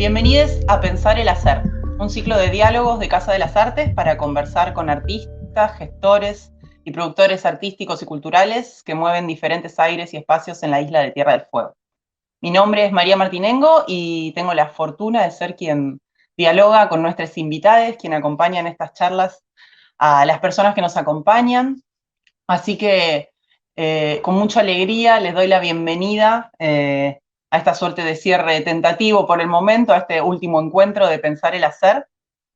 Bienvenidos a Pensar el Hacer, un ciclo de diálogos de Casa de las Artes para conversar con artistas, gestores y productores artísticos y culturales que mueven diferentes aires y espacios en la isla de Tierra del Fuego. Mi nombre es María Martinengo y tengo la fortuna de ser quien dialoga con nuestras invitadas, quien acompaña en estas charlas a las personas que nos acompañan. Así que con mucha alegría les doy la bienvenida a esta suerte de cierre tentativo por el momento, a este último encuentro de Pensar el Hacer,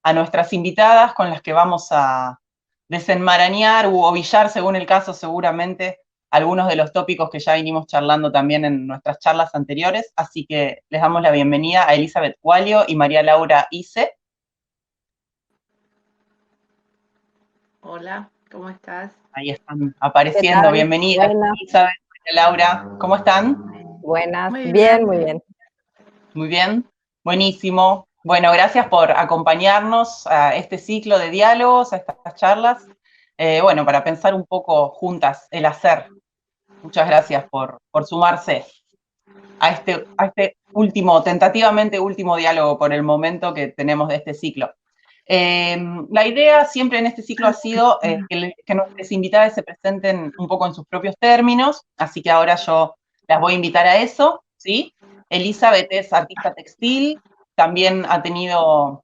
a nuestras invitadas con las que vamos a desenmarañar u ovillar, según el caso, seguramente, algunos de los tópicos que ya vinimos charlando también en nuestras charlas anteriores. Así que les damos la bienvenida a Elizabeth Qualio y María Laura Ise. Hola, ¿cómo estás? Ahí están apareciendo. Bienvenidas, Elizabeth, María Laura. ¿Cómo están? Buenas, Muy bien, muy bien. Muy bien, buenísimo. Bueno, gracias por acompañarnos a este ciclo de diálogos, a estas charlas. Bueno, para pensar un poco juntas el hacer. Muchas gracias por sumarse a este último, tentativamente último diálogo por el momento que tenemos de este ciclo. La idea siempre en este ciclo ha sido que nuestras invitadas se presenten un poco en sus propios términos, así que ahora yo las voy a invitar a eso, ¿sí? Elizabeth es artista textil, también ha tenido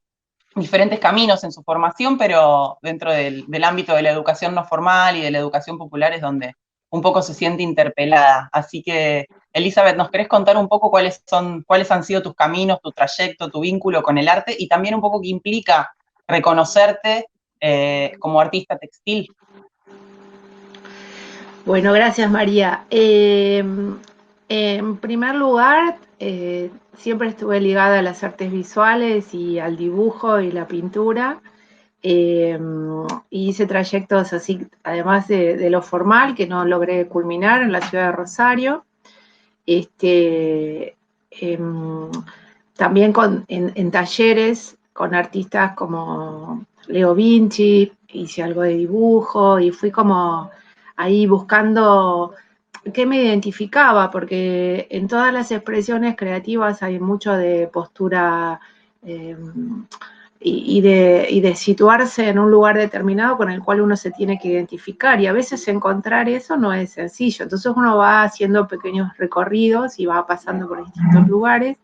diferentes caminos en su formación, pero dentro del ámbito de la educación no formal y de la educación popular es donde un poco se siente interpelada. Así que, Elizabeth, ¿nos querés contar un poco cuáles han sido tus caminos, tu trayecto, tu vínculo con el arte y también un poco qué implica reconocerte como artista textil? Bueno, gracias María. En primer lugar, siempre estuve ligada a las artes visuales y al dibujo y la pintura. Y hice trayectos así, además de lo formal, que no logré culminar en la ciudad de Rosario. También en talleres con artistas como Leo Vinci, hice algo de dibujo y fui como ahí buscando qué me identificaba, porque en todas las expresiones creativas hay mucho de postura y de situarse en un lugar determinado con el cual uno se tiene que identificar, y a veces encontrar eso no es sencillo. Entonces uno va haciendo pequeños recorridos y va pasando por distintos lugares.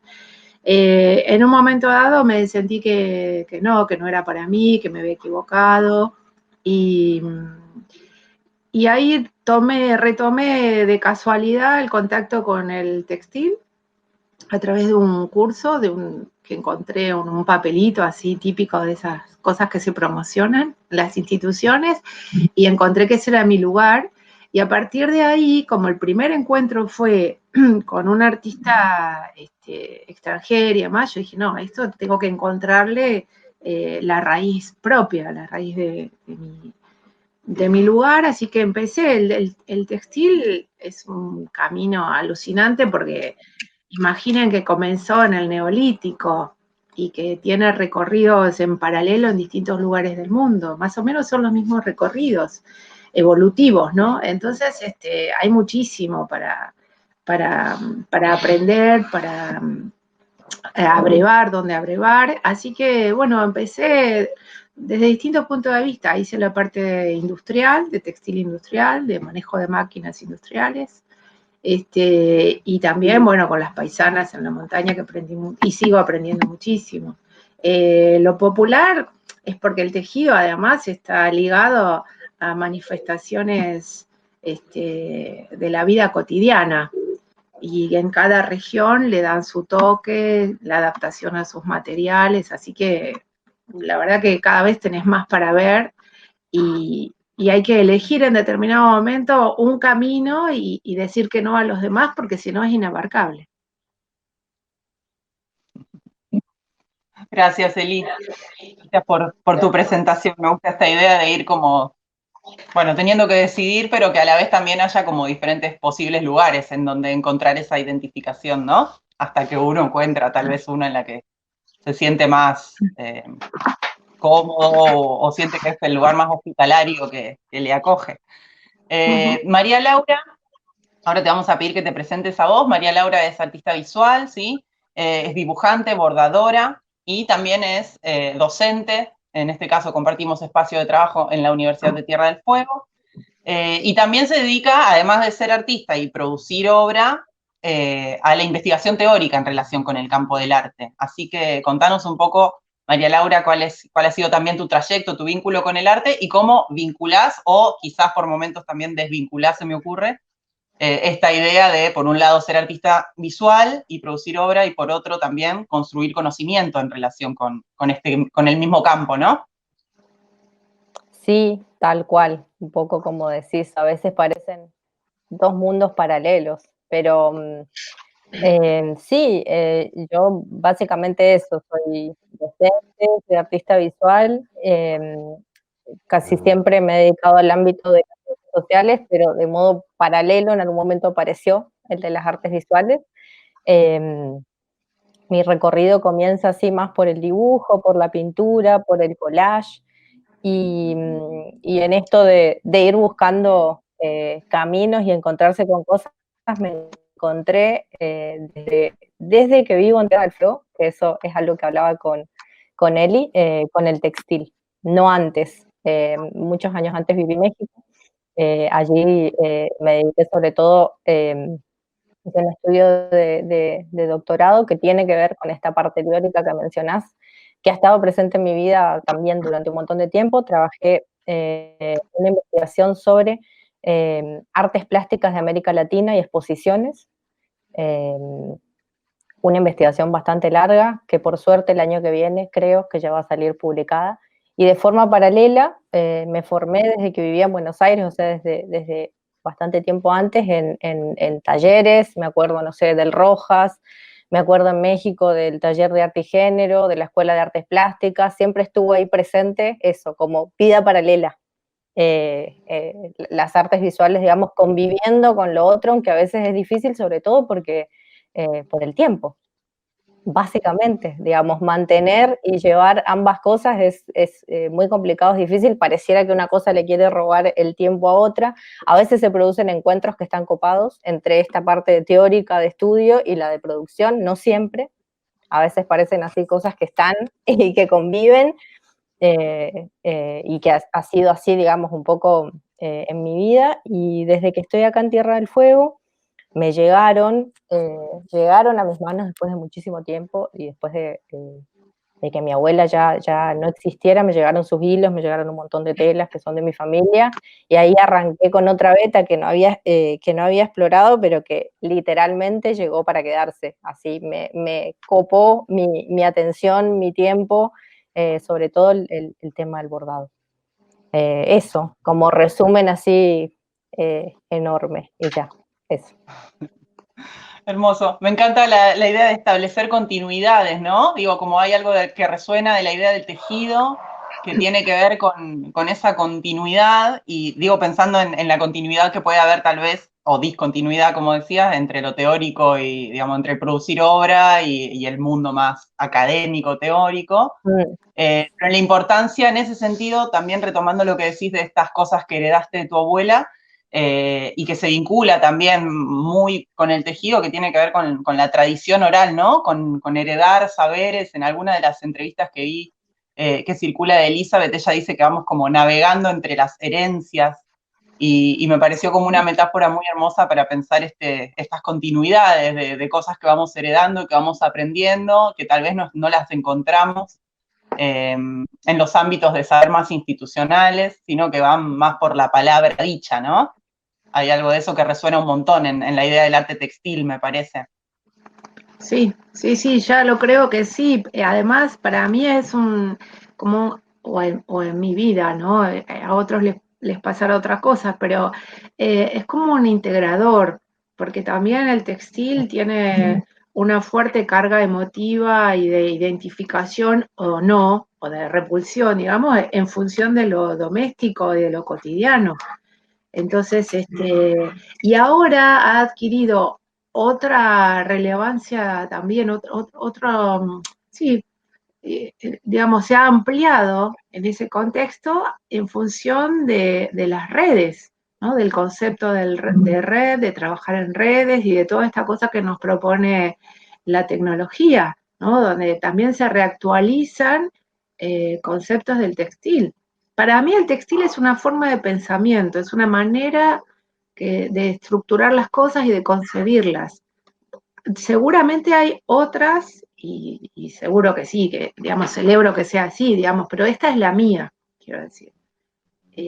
En un momento dado me sentí que no era para mí, que me había equivocado, y ahí retomé de casualidad el contacto con el textil a través de un curso que encontré un papelito así típico de esas cosas que se promocionan en las instituciones, y encontré que ese era mi lugar. Y a partir de ahí, como el primer encuentro fue con un artista extranjero y demás, yo dije, no, esto tengo que encontrarle la raíz propia, la raíz de mi lugar. Así que empecé. El textil es un camino alucinante, porque imaginen que comenzó en el Neolítico y que tiene recorridos en paralelo en distintos lugares del mundo. Más o menos son los mismos recorridos evolutivos, ¿no? Entonces, hay muchísimo para aprender, para abrevar, donde abrevar. Así que, bueno, empecé desde distintos puntos de vista. Hice la parte industrial, de textil industrial, de manejo de máquinas industriales. Y también, bueno, con las paisanas en la montaña, que aprendí y sigo aprendiendo muchísimo. Lo popular es porque el tejido además está ligado a manifestaciones de la vida cotidiana, y en cada región le dan su toque, la adaptación a sus materiales, así que la verdad que cada vez tenés más para ver, y hay que elegir en determinado momento un camino y decir que no a los demás, porque si no es inabarcable. Gracias, Eli. Gracias por tu presentación. Me gusta esta idea de ir como, bueno, teniendo que decidir, pero que a la vez también haya como diferentes posibles lugares en donde encontrar esa identificación, ¿no? Hasta que uno encuentra tal vez una en la que se siente más cómodo o siente que es el lugar más hospitalario que le acoge. María Laura, ahora te vamos a pedir que te presentes a vos. María Laura es artista visual, ¿sí? es dibujante, bordadora y también es docente. En este caso compartimos espacio de trabajo en la Universidad de Tierra del Fuego. Y también se dedica, además de ser artista y producir obra, a la investigación teórica en relación con el campo del arte. Así que contanos un poco, María Laura, cuál ha sido también tu trayecto, tu vínculo con el arte y cómo vinculás o quizás por momentos también desvinculás, se me ocurre, esta idea de, por un lado, ser artista visual y producir obra y por otro también construir conocimiento en relación con el mismo campo, ¿no? Sí, tal cual, un poco como decís, a veces parecen dos mundos paralelos, pero sí, yo básicamente eso, soy docente, soy artista visual, casi siempre me he dedicado al ámbito de las ciencias sociales, pero de modo paralelo en algún momento apareció el de las artes visuales. Eh, Mi recorrido comienza así más por el dibujo, por la pintura, por el collage, y en esto de ir buscando caminos y encontrarse con cosas, me encontré desde que vivo en Tierra del Fuego, que eso es algo que hablaba con Eli, con el textil, no antes. Muchos años antes viví en México, allí me dediqué sobre todo hice un estudio de doctorado que tiene que ver con esta parte teórica que mencionás, que ha estado presente en mi vida también durante un montón de tiempo. Trabajé una investigación sobre artes plásticas de América Latina y exposiciones, eh, una investigación bastante larga, que por suerte el año que viene creo que ya va a salir publicada. Y de forma paralela me formé desde que vivía en Buenos Aires, o sea, desde bastante tiempo antes en talleres, me acuerdo, no sé, del Rojas, me acuerdo en México del taller de arte y género, de la Escuela de Artes Plásticas, siempre estuvo ahí presente eso, como vida paralela. Las artes visuales, digamos, conviviendo con lo otro, aunque a veces es difícil, sobre todo porque por el tiempo. Básicamente, digamos, mantener y llevar ambas cosas es muy complicado, es difícil, pareciera que una cosa le quiere robar el tiempo a otra, a veces se producen encuentros que están copados entre esta parte teórica de estudio y la de producción, no siempre, a veces parecen así cosas que están y que conviven, y que ha sido así, digamos, un poco en mi vida, y desde que estoy acá en Tierra del Fuego, me llegaron a mis manos después de muchísimo tiempo y después de que mi abuela ya no existiera, me llegaron sus hilos, me llegaron un montón de telas que son de mi familia, y ahí arranqué con otra beta que no había explorado, pero que literalmente llegó para quedarse. Así me copó mi atención, mi tiempo, sobre todo el tema del bordado. Eso, como resumen así enorme, y ya, eso. Hermoso. Me encanta la idea de establecer continuidades, ¿no? Digo, como hay algo que resuena de la idea del tejido, que tiene que ver con esa continuidad, y digo, pensando en la continuidad que puede haber tal vez, o discontinuidad, como decías, entre lo teórico y, digamos, entre producir obra y el mundo más académico, teórico. Pero la importancia en ese sentido, también retomando lo que decís de estas cosas que heredaste de tu abuela, y que se vincula también muy con el tejido, que tiene que ver con la tradición oral, ¿no? Con heredar saberes. En alguna de las entrevistas que vi que circula de Elizabeth, ella dice que vamos como navegando entre las herencias, y me pareció como una metáfora muy hermosa para pensar estas continuidades de cosas que vamos heredando, que vamos aprendiendo, que tal vez no las encontramos en los ámbitos de saber más institucionales, sino que van más por la palabra dicha, ¿no? Hay algo de eso que resuena un montón en la idea del arte textil, me parece. Sí, sí, sí, ya lo creo que sí. Además, para mí es o en mi vida, ¿no? A otros les pasará otras cosas, pero es como un integrador, porque también el textil tiene una fuerte carga emotiva y de identificación o no, o de repulsión, digamos, en función de lo doméstico y de lo cotidiano. Entonces, y ahora ha adquirido otra relevancia también, sí, digamos, se ha ampliado en ese contexto en función de las redes, ¿no? Del concepto de red, de trabajar en redes y de toda esta cosa que nos propone la tecnología, ¿no? Donde también se reactualizan conceptos del textil. Para mí el textil es una forma de pensamiento, es una manera de estructurar las cosas y de concebirlas. Seguramente hay otras, y seguro que sí, que, digamos, celebro que sea así, digamos, pero esta es la mía, quiero decir.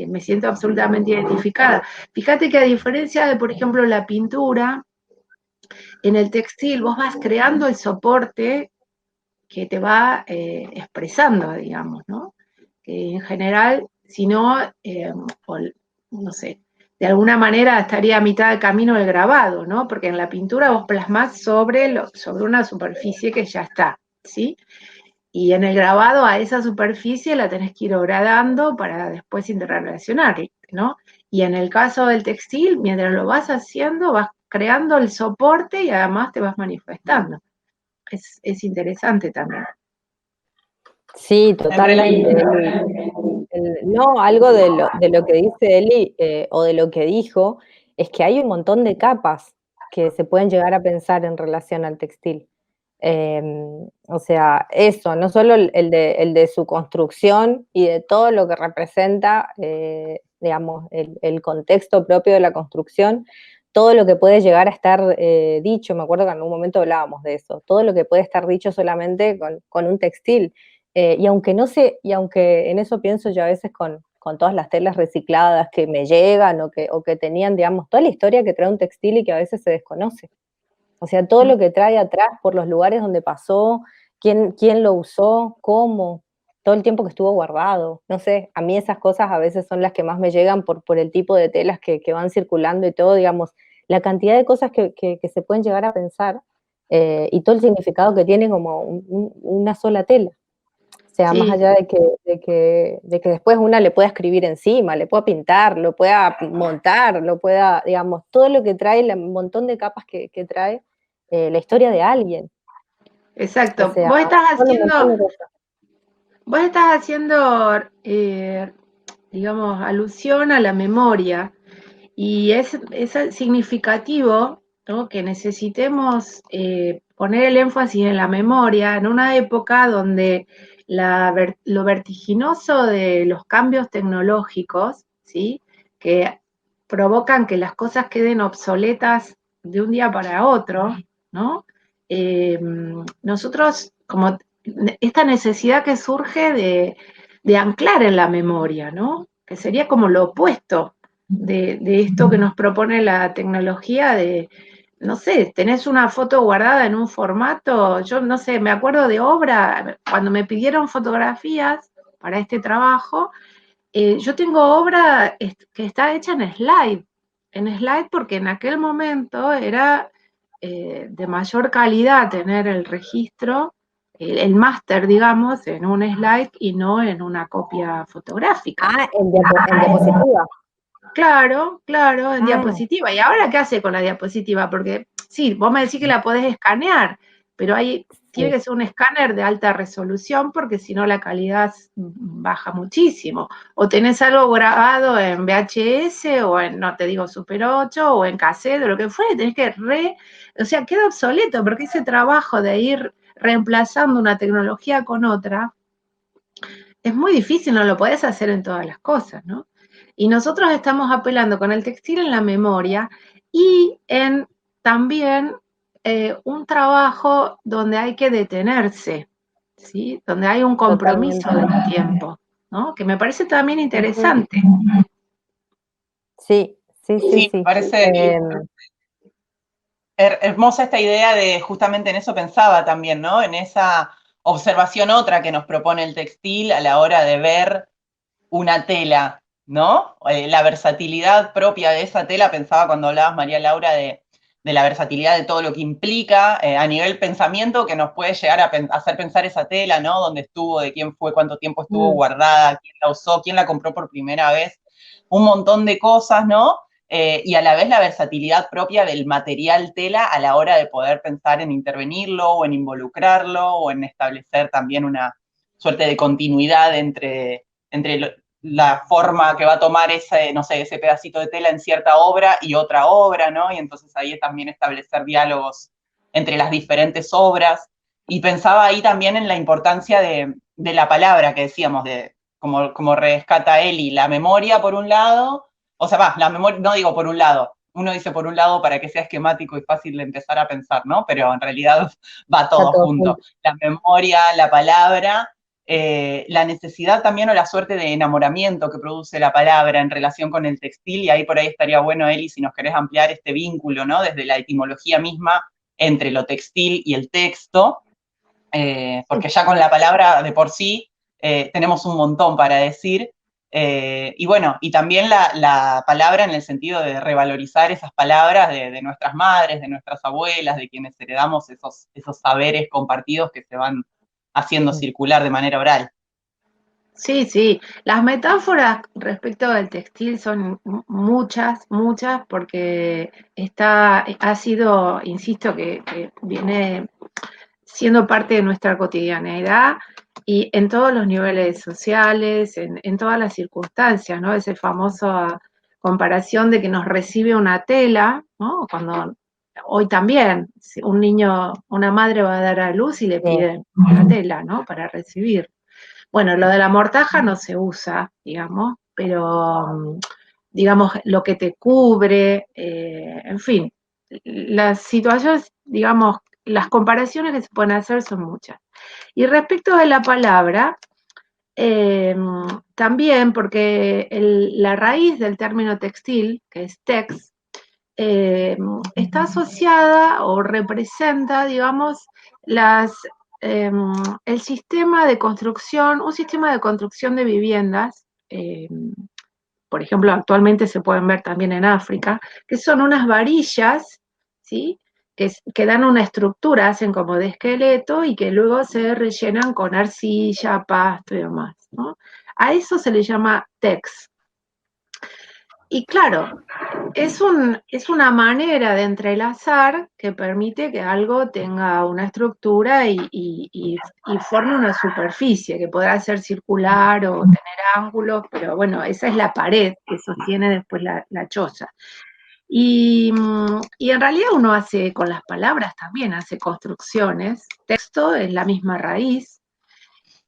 Me siento absolutamente identificada. Fíjate que a diferencia de, por ejemplo, la pintura, en el textil vos vas creando el soporte que te va expresando, digamos, ¿no? Que en general, si no, no sé, de alguna manera estaría a mitad de camino el grabado, ¿no? Porque en la pintura vos plasmás sobre una superficie que ya está, ¿sí? Y en el grabado a esa superficie la tenés que ir gradando para después interrelacionar, ¿no? Y en el caso del textil, mientras lo vas haciendo, vas creando el soporte y además te vas manifestando. Es interesante también. Sí, totalmente, Eli. No, algo de lo que dice Eli, o de lo que dijo, es que hay un montón de capas que se pueden llegar a pensar en relación al textil. O sea, eso, no solo el de su construcción y de todo lo que representa, digamos, el contexto propio de la construcción, todo lo que puede llegar a estar dicho, me acuerdo que en algún momento hablábamos de eso, todo lo que puede estar dicho solamente con un textil. Y aunque no sé, y aunque en eso pienso yo a veces con todas las telas recicladas que me llegan o que tenían, digamos, toda la historia que trae un textil y que a veces se desconoce. O sea, todo lo que trae atrás por los lugares donde pasó, quién lo usó, cómo, todo el tiempo que estuvo guardado. No sé, a mí esas cosas a veces son las que más me llegan por el tipo de telas que van circulando y todo, digamos, la cantidad de cosas que se pueden llegar a pensar y todo el significado que tiene como una sola tela. O sea, más Sí, allá de que después una le pueda escribir encima, le pueda pintar, lo pueda montar, lo pueda, digamos, todo lo que trae, un montón de capas que trae la historia de alguien. O exacto. sea, son un montón de cosas. Vos estás haciendo, digamos, alusión a la memoria y es significativo, ¿no? Que necesitemos poner el énfasis en la memoria en una época donde lo vertiginoso de los cambios tecnológicos, ¿sí? Que provocan que las cosas queden obsoletas de un día para otro, ¿no? Nosotros, como esta necesidad que surge de anclar en la memoria, ¿no? Que sería como lo opuesto de esto que nos propone la tecnología de, no sé, tenés una foto guardada en un formato, yo no sé, me acuerdo de obra, cuando me pidieron fotografías para este trabajo, yo tengo obra que está hecha en slide porque en aquel momento era de mayor calidad tener el registro, el máster, digamos, en un slide y no en una copia fotográfica. Ah, en diapositiva. Claro, claro, en diapositiva. ¿Y ahora qué hace con la diapositiva? Porque sí, vos me decís que la podés escanear, pero tiene que ser un escáner de alta resolución porque si no la calidad baja muchísimo. O tenés algo grabado en VHS o en, no te digo, Super 8 o en cassette o lo que fuere, tenés que o sea, queda obsoleto porque ese trabajo de ir reemplazando una tecnología con otra es muy difícil, no lo podés hacer en todas las cosas, ¿no? Y nosotros estamos apelando con el textil en la memoria y en también un trabajo donde hay que detenerse, ¿sí? Donde hay un compromiso Totalmente. del tiempo, ¿no? Que me parece también interesante. Sí, sí, sí, Sí, me sí. parece hermosa esta idea de, justamente en eso pensaba también, ¿no? En esa observación otra que nos propone el textil a la hora de ver una tela, ¿no? La versatilidad propia de esa tela, pensaba cuando hablabas, María Laura, de la versatilidad de todo lo que implica a nivel pensamiento que nos puede llegar a hacer pensar esa tela, ¿no? Dónde estuvo, de quién fue, cuánto tiempo estuvo guardada, quién la usó, quién la compró por primera vez, un montón de cosas, ¿no? Y a la vez la versatilidad propia del material tela a la hora de poder pensar en intervenirlo o en involucrarlo o en establecer también una suerte de continuidad entre la forma que va a tomar ese, no sé, ese pedacito de tela en cierta obra y otra obra, ¿no? Y entonces ahí también establecer diálogos entre las diferentes obras, y pensaba ahí también en la importancia de la palabra que decíamos, como rescata Eli, la memoria por un lado, o sea, la memoria, no digo por un lado, uno dice por un lado para que sea esquemático y fácil de empezar a pensar, ¿no? Pero en realidad va todo junto. La memoria, la palabra, la necesidad también o la suerte de enamoramiento que produce la palabra en relación con el textil, y ahí por ahí estaría bueno, Eli, si nos querés ampliar este vínculo, ¿no? Desde la etimología misma entre lo textil y el texto, porque ya con la palabra de por sí tenemos un montón para decir, y bueno, y también la palabra en el sentido de revalorizar esas palabras de nuestras madres, de nuestras abuelas, de quienes heredamos esos saberes compartidos que se van haciendo circular de manera oral. Sí, sí. Las metáforas respecto del textil son muchas, porque ha sido, insisto, que viene siendo parte de nuestra cotidianeidad y en todos los niveles sociales, en todas las circunstancias, ¿no? Esa famosa comparación de que nos recibe una tela, ¿no? Cuando hoy también un niño, una madre va a dar a luz y le piden una tela, ¿no? Para recibir. Bueno, lo de la mortaja no se usa, digamos, pero digamos, lo que te cubre, en fin, las situaciones, digamos, las comparaciones que se pueden hacer son muchas. Y respecto de la palabra, también porque la raíz del término textil, que es tex, está asociada o representa, digamos, el sistema de construcción, un sistema de construcción de viviendas, por ejemplo, actualmente se pueden ver también en África, que son unas varillas, ¿sí? Que dan una estructura, hacen como de esqueleto y que luego se rellenan con arcilla, pasto y demás, ¿no? A eso se le llama tex. Y claro, es una manera de entrelazar que permite que algo tenga una estructura y forme una superficie, que podrá ser circular o tener ángulos, pero bueno, esa es la pared que sostiene después la choza. Y en realidad uno hace con las palabras también, hace construcciones. Texto es la misma raíz.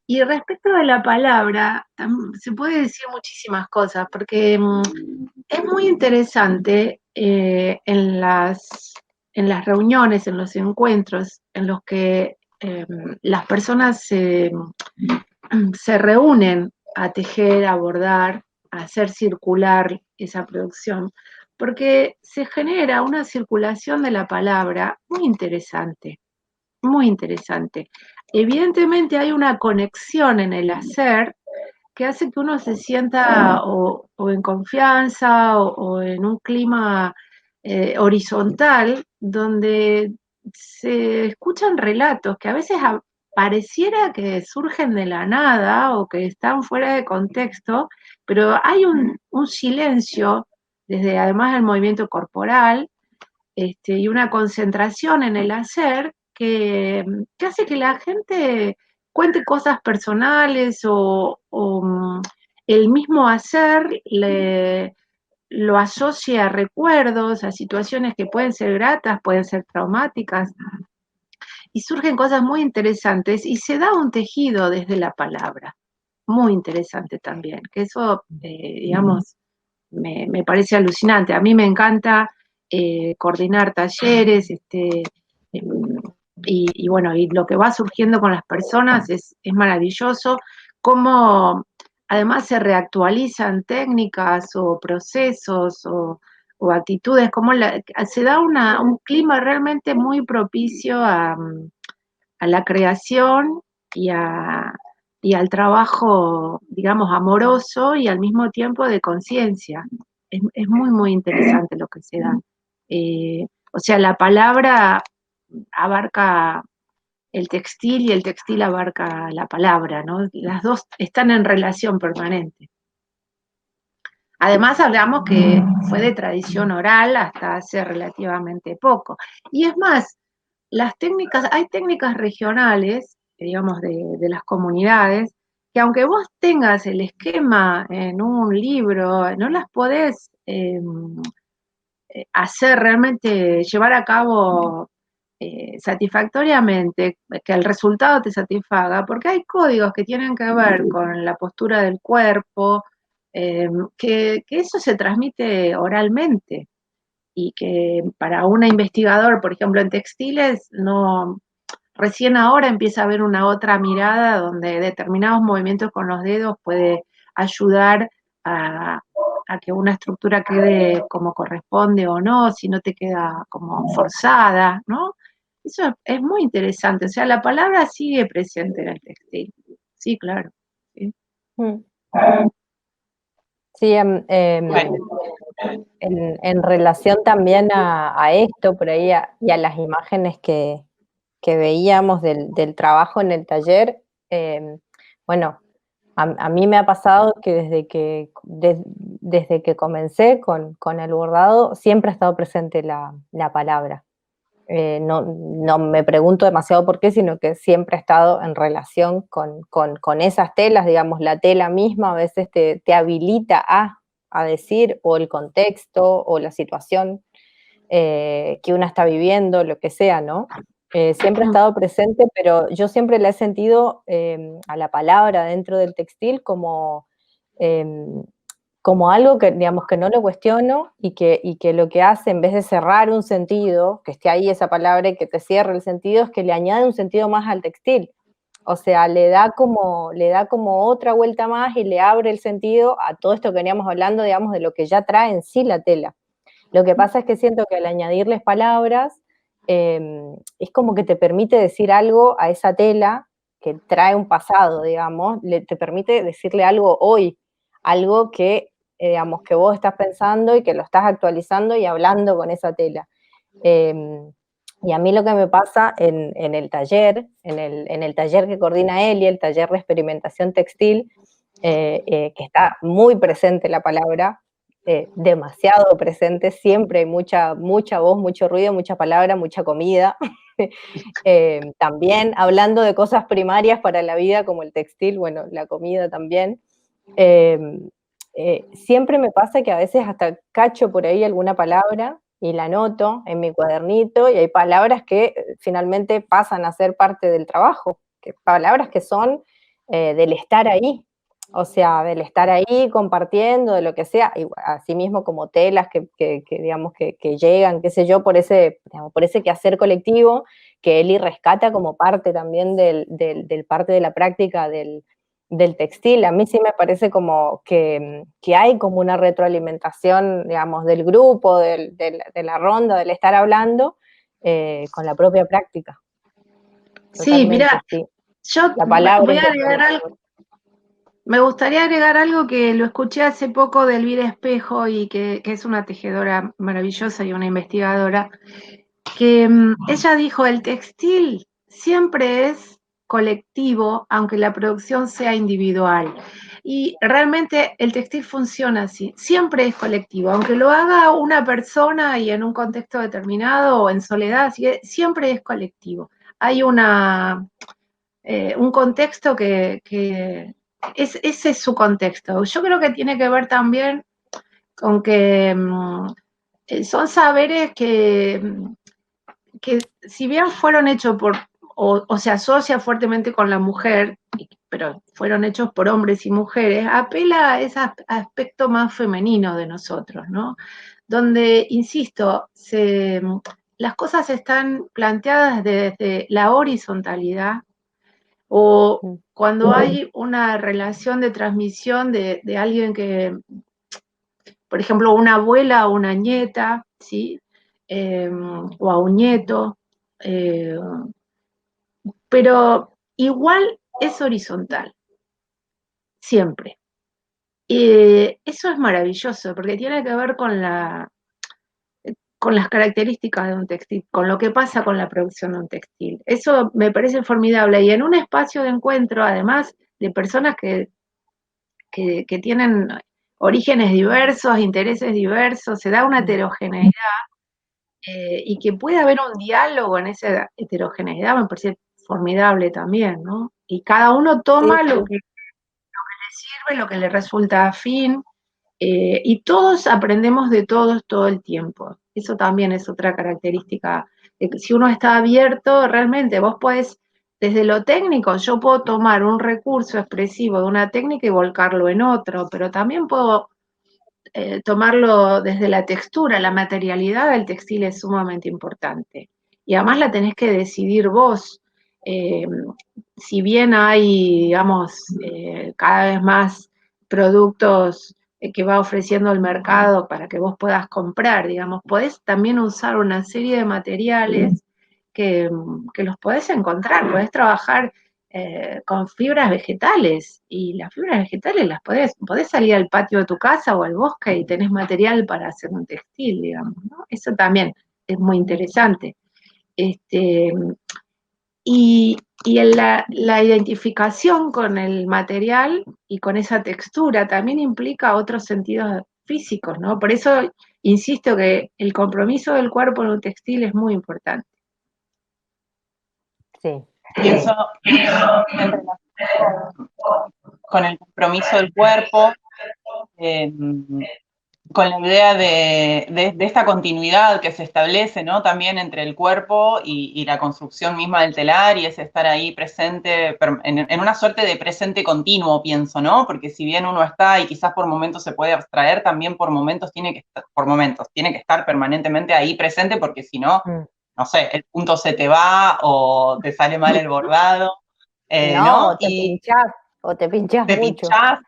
Y respecto de la palabra, se puede decir muchísimas cosas, porque es muy interesante en las reuniones, en los encuentros, en los que las personas se reúnen a tejer, a bordar, a hacer circular esa producción, porque se genera una circulación de la palabra muy interesante, muy interesante. Evidentemente hay una conexión en el hacer que hace que uno se sienta o en confianza o en un clima horizontal donde se escuchan relatos que a veces pareciera que surgen de la nada o que están fuera de contexto, pero hay un silencio desde además el movimiento corporal y una concentración en el hacer que hace que la gente cuente cosas personales o el mismo hacer lo asocie a recuerdos, a situaciones que pueden ser gratas, pueden ser traumáticas, y surgen cosas muy interesantes y se da un tejido desde la palabra, muy interesante también, que eso, digamos, me parece alucinante. A mí me encanta coordinar talleres, y bueno, y lo que va surgiendo con las personas es maravilloso, cómo además se reactualizan técnicas o procesos o actitudes, cómo se da un clima realmente muy propicio a la creación y al trabajo, digamos, amoroso y al mismo tiempo de conciencia. Es muy, muy interesante lo que se da. O sea, la palabra abarca el textil y el textil abarca la palabra, ¿no? Las dos están en relación permanente. Además, hablamos que fue de tradición oral hasta hace relativamente poco. Y es más, hay técnicas regionales, digamos, de las comunidades, que aunque vos tengas el esquema en un libro, no las podés hacer realmente, llevar a cabo satisfactoriamente, que el resultado te satisfaga, porque hay códigos que tienen que ver con la postura del cuerpo, que eso se transmite oralmente y que para una investigador, por ejemplo, en textiles, no, recién ahora empieza a haber una otra mirada donde determinados movimientos con los dedos puede ayudar a que una estructura quede como corresponde o no, si no te queda como forzada, ¿no? Eso es muy interesante, o sea, la palabra sigue presente en el textil. Sí, claro. Sí. Sí, Bueno, en relación también a esto, por ahí, y a las imágenes que veíamos del trabajo en el taller, bueno, a mí me ha pasado que desde que comencé con el bordado, siempre ha estado presente la palabra. No me pregunto demasiado por qué, sino que siempre ha estado en relación con esas telas, digamos, la tela misma a veces te habilita a decir, o el contexto, o la situación que una está viviendo, lo que sea, ¿no? Siempre ha estado presente, pero yo siempre la he sentido a la palabra dentro del textil como algo que, digamos, que no lo cuestiono y que lo que hace, en vez de cerrar un sentido, que esté ahí esa palabra y que te cierre el sentido, es que le añade un sentido más al textil. O sea, le da como otra vuelta más y le abre el sentido a todo esto que veníamos hablando, digamos, de lo que ya trae en sí la tela. Lo que pasa es que siento que al añadirles palabras, es como que te permite decir algo a esa tela que trae un pasado, digamos, te permite decirle algo hoy, algo que, digamos, que vos estás pensando y que lo estás actualizando y hablando con esa tela. Y a mí lo que me pasa en el taller, en el taller que coordina Eli, el taller de experimentación textil, que está muy presente la palabra, demasiado presente, siempre hay mucha voz, mucho ruido, mucha palabra, mucha comida. También hablando de cosas primarias para la vida como el textil, bueno, la comida también. Siempre me pasa que a veces hasta cacho por ahí alguna palabra y la anoto en mi cuadernito, y hay palabras que finalmente pasan a ser parte del trabajo, palabras que son del estar ahí, o sea, del estar ahí compartiendo, de lo que sea, y así mismo como telas digamos, que llegan, qué sé yo, digamos, por ese quehacer colectivo que Eli rescata como parte también del parte de la práctica del textil. A mí sí me parece como que hay como una retroalimentación, digamos, del grupo, de la ronda, del estar hablando, con la propia práctica. Sí, mira, sí. yo La palabra voy a agregar algo. Me gustaría agregar algo que lo escuché hace poco de Elvira Espejo y que es una tejedora maravillosa y una investigadora, que ella dijo, el textil siempre es colectivo, aunque la producción sea individual. Y realmente el textil funciona así, siempre es colectivo, aunque lo haga una persona y en un contexto determinado o en soledad, siempre es colectivo. Hay un contexto que ese es su contexto. Yo creo que tiene que ver también con que son saberes que si bien fueron hechos o se asocia fuertemente con la mujer, pero fueron hechos por hombres y mujeres, apela a ese aspecto más femenino de nosotros, ¿no? Donde, insisto, las cosas están planteadas desde la horizontalidad, o cuando hay una relación de transmisión de alguien que, por ejemplo, una abuela o una nieta, ¿sí? O a un nieto, pero igual es horizontal, siempre. Eso es maravilloso, porque tiene que ver con las características de un textil, con lo que pasa con la producción de un textil. Eso me parece formidable. Y en un espacio de encuentro, además de personas que tienen orígenes diversos, intereses diversos, se da una heterogeneidad, y que puede haber un diálogo en esa heterogeneidad, me parece formidable también, ¿no? Y cada uno toma lo que le sirve, lo que le resulta afín, y todos aprendemos de todos todo el tiempo. Eso también es otra característica si uno está abierto, realmente vos podés, desde lo técnico, yo puedo tomar un recurso expresivo de una técnica y volcarlo en otro, pero también puedo tomarlo desde la textura, la materialidad del textil es sumamente importante. Y además la tenés que decidir vos. Si bien hay, digamos, cada vez más productos que va ofreciendo el mercado para que vos puedas comprar, digamos, podés también usar una serie de materiales que los podés encontrar, podés trabajar con fibras vegetales, y las fibras vegetales las podés salir al patio de tu casa o al bosque y tenés material para hacer un textil, digamos, ¿no? Eso también es muy interesante. Y la identificación con el material y con esa textura también implica otros sentidos físicos, ¿no? Por eso insisto que el compromiso del cuerpo en un textil es muy importante. Sí. Pienso en relación con el compromiso del cuerpo, con la idea de esta continuidad que se establece, ¿no? También entre el cuerpo y la construcción misma del telar, y es estar ahí presente, en una suerte de presente continuo, pienso, ¿no? Porque si bien uno está y quizás por momentos se puede abstraer, también por momentos tiene que estar permanentemente ahí presente, porque si no, no sé, el punto se te va o te sale mal el bordado, ¿no? O te pinchás te mucho. pinchás,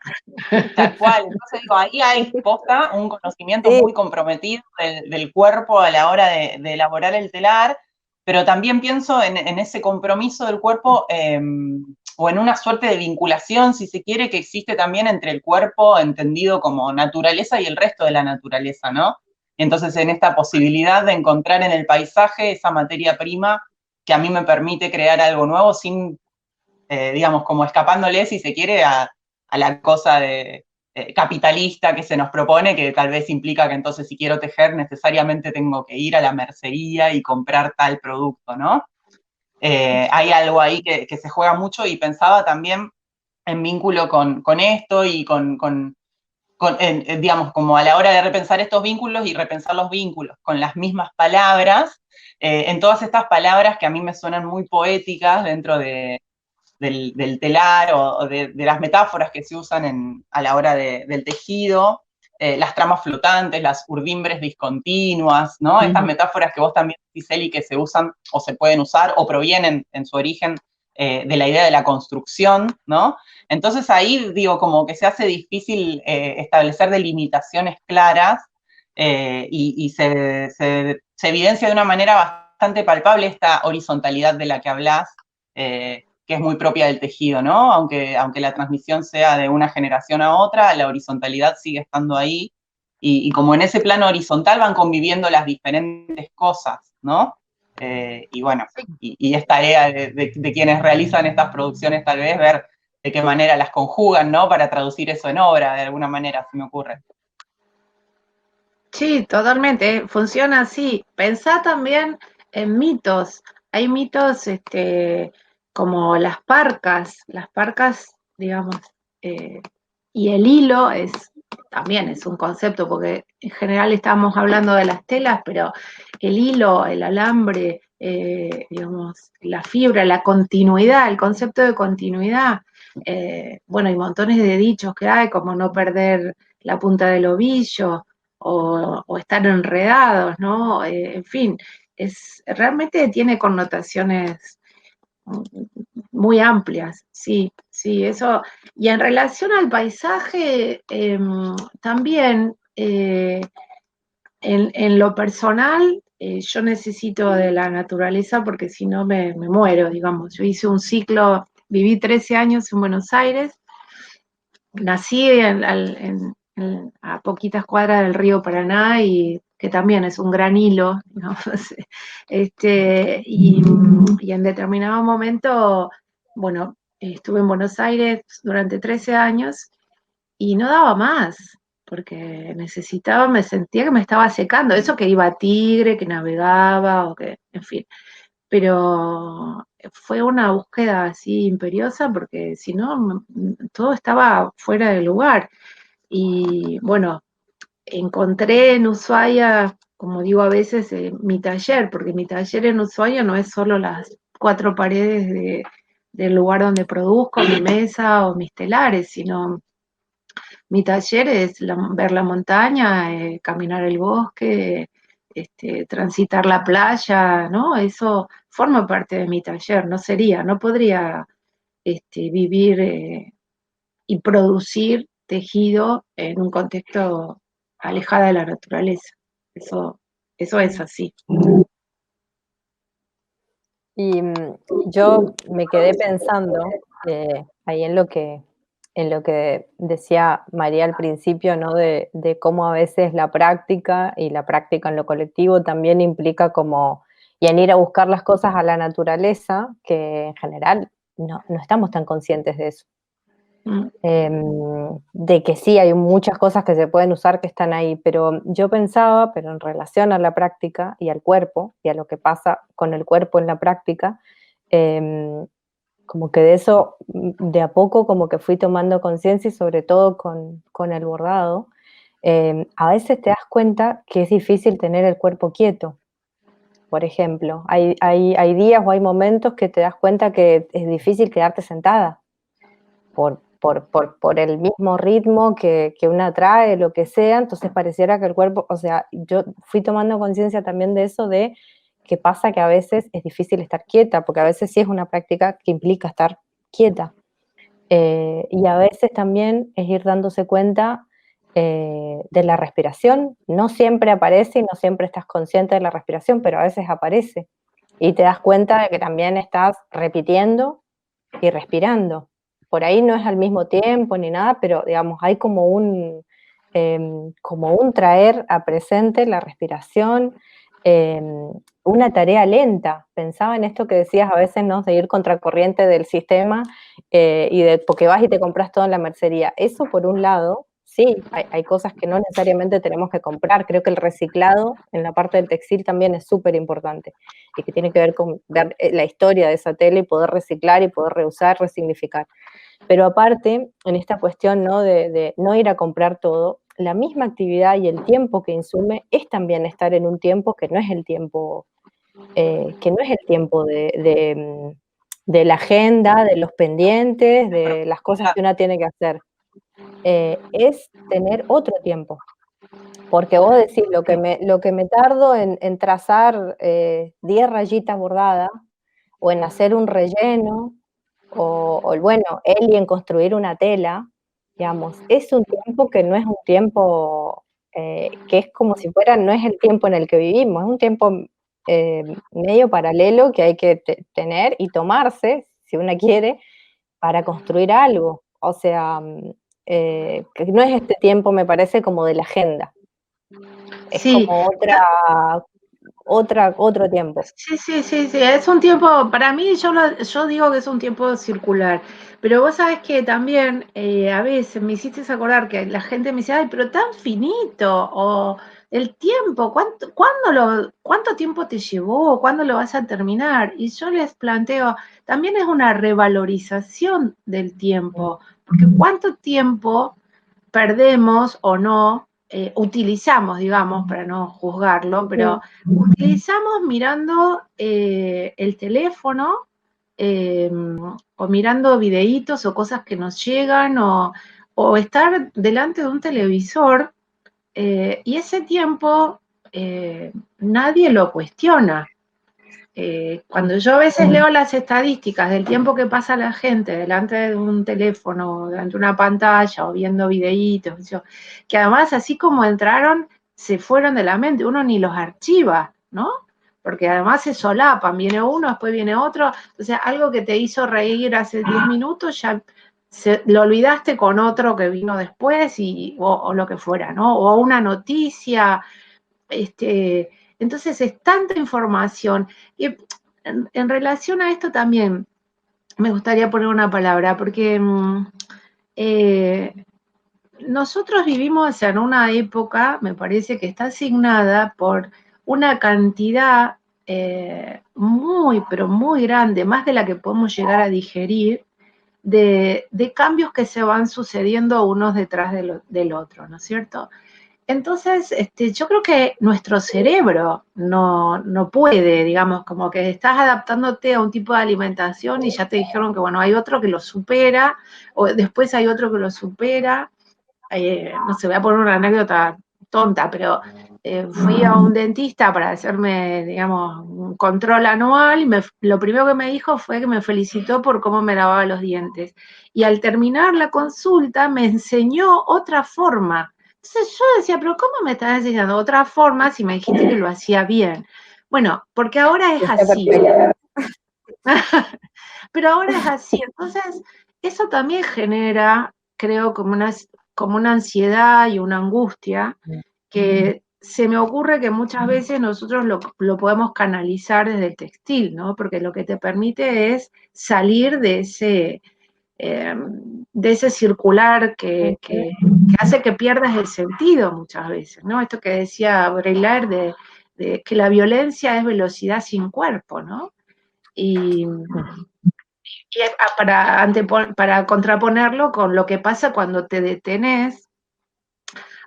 tal cual. Entonces digo, ahí hay posta un conocimiento muy comprometido del cuerpo a la hora de elaborar el telar, pero también pienso en ese compromiso del cuerpo, o en una suerte de vinculación, si se quiere, que existe también entre el cuerpo entendido como naturaleza y el resto de la naturaleza, ¿no? Entonces, en esta posibilidad de encontrar en el paisaje esa materia prima que a mí me permite crear algo nuevo sin, digamos, como escapándole, si se quiere, a la cosa de capitalista que se nos propone, que tal vez implica que entonces si quiero tejer necesariamente tengo que ir a la mercería y comprar tal producto, ¿no? Hay algo ahí que se juega mucho, y pensaba también en vínculo con esto y digamos, como a la hora de repensar estos vínculos y repensar los vínculos con las mismas palabras, en todas estas palabras que a mí me suenan muy poéticas dentro del telar o de las metáforas que se usan a la hora del tejido, las tramas flotantes, las urdimbres discontinuas, ¿no? Estas metáforas que vos también decís, Eli, que se usan o se pueden usar o provienen en su origen de la idea de la construcción, ¿no? Entonces ahí, digo, como que se hace difícil establecer delimitaciones claras, y se evidencia de una manera bastante palpable esta horizontalidad de la que hablás, que es muy propia del tejido, ¿no? Aunque la transmisión sea de una generación a otra, la horizontalidad sigue estando ahí, y como en ese plano horizontal van conviviendo las diferentes cosas, ¿no? Y bueno, y es tarea de quienes realizan estas producciones tal vez ver de qué manera las conjugan, ¿no? Para traducir eso en obra, de alguna manera, se me ocurre. Sí, totalmente, funciona así. Pensá también en mitos. Hay mitos como las parcas, digamos, y el hilo también es un concepto, porque en general estamos hablando de las telas, pero el hilo, el alambre, digamos, la fibra, la continuidad, el concepto de continuidad. Bueno, hay montones de dichos que hay, como no perder la punta del ovillo, o estar enredados, ¿no? En fin, realmente tiene connotaciones muy amplias, sí, eso. Y en relación al paisaje, también en lo personal, yo necesito de la naturaleza porque si no me muero, digamos. Yo hice un ciclo, viví 13 años en Buenos Aires, nací a poquitas cuadras del río Paraná, y que también es un gran hilo, digamos, y en determinado momento, bueno, estuve en Buenos Aires durante 13 años y no daba más, porque me sentía que me estaba secando, eso que iba a Tigre, que navegaba, o que, en fin, pero fue una búsqueda así imperiosa, porque si no, todo estaba fuera de lugar. Y bueno, encontré en Ushuaia como digo a veces, mi taller, porque mi taller en Ushuaia no es solo las 4 paredes del lugar donde produzco, mi mesa o mis telares, sino mi taller es ver la montaña, caminar el bosque, transitar la playa, ¿no? Eso forma parte de mi taller, no podría vivir y producir tejido en un contexto alejada de la naturaleza. Eso es así. Y yo me quedé pensando ahí en lo que decía María al principio, ¿no? De cómo a veces la práctica y la práctica en lo colectivo también implica como, y en ir a buscar las cosas a la naturaleza, que en general no estamos tan conscientes de eso. De que sí, hay muchas cosas que se pueden usar que están ahí, pero yo pensaba, pero en relación a la práctica y al cuerpo, y a lo que pasa con el cuerpo en la práctica, como que de eso, de a poco, como que fui tomando conciencia, y sobre todo con el bordado, a veces te das cuenta que es difícil tener el cuerpo quieto. Por ejemplo, hay días o hay momentos que te das cuenta que es difícil quedarte sentada por el mismo ritmo que una trae, lo que sea, entonces pareciera que el cuerpo, o sea, yo fui tomando conciencia también de eso, de que pasa que a veces es difícil estar quieta, porque a veces sí es una práctica que implica estar quieta, y a veces también es ir dándose cuenta de la respiración. No siempre aparece y no siempre estás consciente de la respiración, pero a veces aparece, y te das cuenta de que también estás repitiendo y respirando. Por ahí no es al mismo tiempo ni nada, pero digamos, hay como un traer a presente la respiración, una tarea lenta. Pensaba en esto que decías a veces, ¿no? De ir contracorriente del sistema, porque vas y te compras todo en la mercería. Eso por un lado, sí, hay cosas que no necesariamente tenemos que comprar. Creo que el reciclado en la parte del textil también es súper importante, y que tiene que ver con ver la historia de esa tela y poder reciclar y poder reusar, resignificar. Pero aparte, en esta cuestión, ¿no? de no ir a comprar todo, la misma actividad y el tiempo que insume es también estar en un tiempo que no es el tiempo, de la agenda, de los pendientes, de las cosas que uno tiene que hacer. Es tener otro tiempo. Porque vos decís, lo que me tardo en trazar 10 rayitas bordadas, o en hacer un relleno, o bueno, Eli en construir una tela, digamos, es un tiempo que no es un tiempo, que es como si fuera, no es el tiempo en el que vivimos, es un tiempo medio paralelo que hay que tener y tomarse, si uno quiere, para construir algo. O sea, que no es este tiempo, me parece, como de la agenda. Es Sí, como otro tiempo. sí, es un tiempo, para mí yo digo que es un tiempo circular, pero vos sabés que también a veces me hiciste acordar que la gente me dice, ay, pero tan finito, o el tiempo, ¿cuánto tiempo te llevó? ¿Cuándo lo vas a terminar? Y yo les planteo, también es una revalorización del tiempo, porque ¿cuánto tiempo perdemos o no? Utilizamos, digamos, para no juzgarlo, pero utilizamos mirando el teléfono, o mirando videitos o cosas que nos llegan, o estar delante de un televisor, y ese tiempo nadie lo cuestiona. Cuando yo a veces leo las estadísticas del tiempo que pasa la gente delante de un teléfono, delante de una pantalla o viendo videitos, que además así como entraron, se fueron de la mente, uno ni los archiva, ¿no? Porque además se solapan, viene uno, después viene otro, o sea, algo que te hizo reír hace 10 minutos, ya lo olvidaste con otro que vino después, o lo que fuera, ¿no? O una noticia, entonces es tanta información. Y en relación a esto también me gustaría poner una palabra, porque nosotros vivimos en una época, me parece que está asignada por una cantidad muy, pero muy grande, más de la que podemos llegar a digerir, de cambios que se van sucediendo unos detrás del otro, ¿no es cierto? Entonces, yo creo que nuestro cerebro no puede, digamos, como que estás adaptándote a un tipo de alimentación y ya te dijeron que, bueno, hay otro que lo supera, o después hay otro que lo supera. No sé, voy a poner una anécdota tonta, pero fui a un dentista para hacerme, digamos, un control anual y lo primero que me dijo fue que me felicitó por cómo me lavaba los dientes. Y al terminar la consulta me enseñó otra forma. Entonces yo decía, pero ¿cómo me estás enseñando otra forma si me dijiste que lo hacía bien? Bueno, porque ahora es así. Pero ahora es así. Entonces, eso también genera, creo, como una ansiedad y una angustia que se me ocurre que muchas veces nosotros lo podemos canalizar desde el textil, ¿no? Porque lo que te permite es salir de ese circular que hace que pierdas el sentido muchas veces, ¿no? Esto que decía Baudrillard de que la violencia es velocidad sin cuerpo, ¿no? Y para contraponerlo con lo que pasa cuando te detenés